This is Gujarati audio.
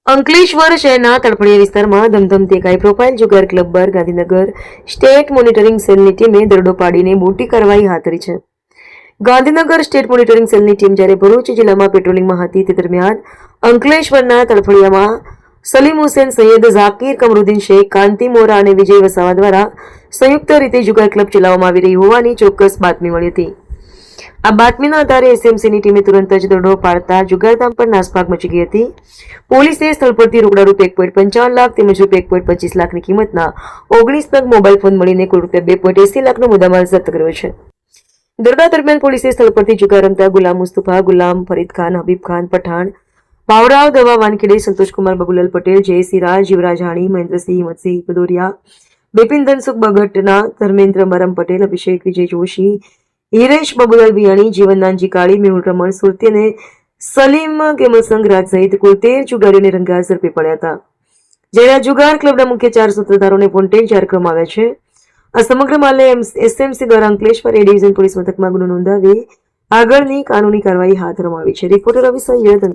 અંકલેશ્વર શહેરના તળપડિયા વિસ્તારમાં ધમધમતી એક હાઈ પ્રોફાઇલ જુગાર ક્લબ બાર ગાંધીનગર સ્ટેટ મોનિટરિંગ સેલની ટીમે દરોડો પાડીને મોટી કાર્યવાહી હાથ ધરી છે. ગાંધીનગર સ્ટેટ મોનિટરિંગ સેલની ટીમ જ્યારે ભરૂચ જિલ્લામાં પેટ્રોલિંગમાં હતી તે દરમિયાન અંકલેશ્વરના તળપડિયામાં સલીમ હુસેન સૈયદ, ઝાકીર કમરુદ્દીન શેખ, કાંતિ મોરા અને વિજય વસાવા દ્વારા સંયુક્ત રીતે જુગાર ક્લબ ચલાવવામાં આવી રહી હોવાની ચોક્કસ બાતમી મળી હતી. આ બાતમીના આધારે એસએમસીની ટીમે તુરંત જ દરોડો પાડતા જુગારધામ પર નાસભાગ મચી ગઈ હતી. પોલીસે સ્થળ પરથી રોકડા રૂપિયા 1.55 લાખ તેમજ રૂપિયા 1.25 લાખની કિંમતના 19 નગ મોબાઈલ ફોન મળીને કુલ રૂપિયા 2.80 લાખનો મુદ્દામાલ જપ્ત કર્યો છે. દરોડા દરમિયાન પોલીસે સ્થળ પરથી જુગાર રમતા ગુલામ મુસ્તફા, ગુલામ ફરીદ ખાન, હબીબ ખાન પઠાણ, ભાવરાવ દવા વાનખેડે, સંતોષકુમાર બાબુલાલ પટેલ, જય સિરાજ, યુવરાજ હાણી, મહેન્દ્રસિંહ હિંમતસિંહ ભદોરિયા, બિપિન ધનસુખ બગટના, ધર્મેન્દ્ર મરમ પટેલ, અભિષેક વિજય જોશી, હિરેશ બાબુલાલ બિયાણી, જીવન નાનજી કાળી, મેહુલ રમણ સુરતી અને સલીમ કેમલસંગ રાજ સહિત કુલ 13 જુગારીઓને રંગાહાથ ઝડપી પડ્યા હતા. જ્યારે આ જુગાર ક્લબના મુખ્ય 4 સૂત્રધારોને વોન્ટેડ જાહેર કરવામાં આવ્યા છે. આ સમગ્ર મામલે એસએમસી દ્વારા અંકલેશ્વર એ ડિવિઝન પોલીસ મથકમાં ગુનો નોંધાવી આગળની કાનૂની કાર્યવાહી હાથ ધરવામાં આવી છે. રિપોર્ટર રવિ સૈયદ.